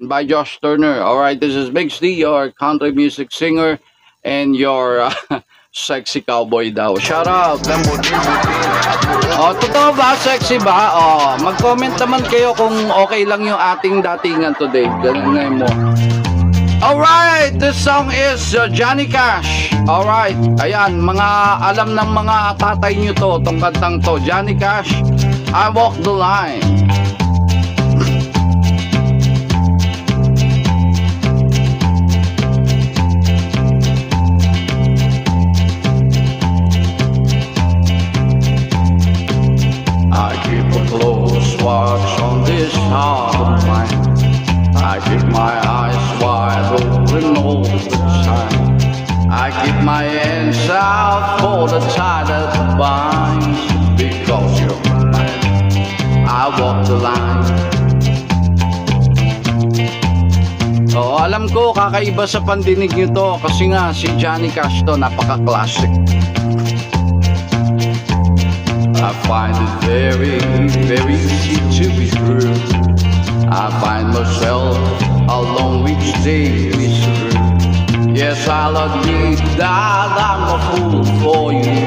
by Josh Turner. All right, this is Big D, your country music singer and your sexy cowboy daw. Shout out. Oh, totoo ba? Sexy ba? Oh, mag-comment naman kayo kung okay lang yung ating datingan today. Ganun na mo. Alright, this song is Johnny Cash. Alright, ayan, mga alam ng mga tatay nyo to, tong kantang to. Johnny Cash, I Walk the Line. I keep a close watch on this heart of mine. I keep my eyes wide open all the time. I keep my hands out for the tie that binds. Because you're mine, I walk the line. Oh, alam ko kakaiba sa pandinig nyo to kasi nga si Johnny Cash to, napaka-classic. I find it very, very easy to be true. I find myself alone each day is through. Yes, I'll admit that I'm a fool for you.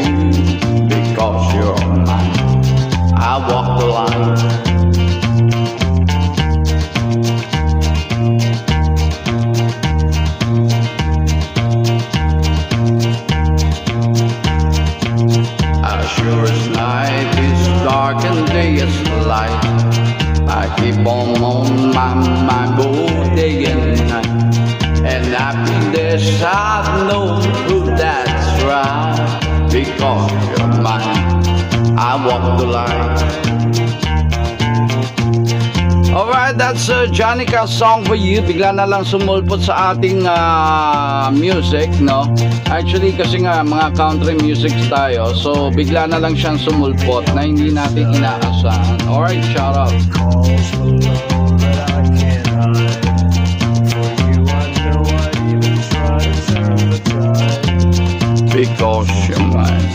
Because you're mine, I walk the line. As sure as night is dark and day is light, I keep on my mind both day and night. And happiness I know that's right. Because you're mine, I walk the line. Alright, that's a Johnny Cash song for you. Bigla na lang sumulpot sa ating music, no? Actually, kasi nga mga country music tayo, so bigla na lang siyang sumulpot na hindi natin inaasahan. Alright, shout out. Because you're mine,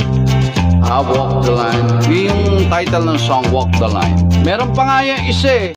I walk the line. Yung title ng song, Walk the Line. Meron pa nga yung isa eh.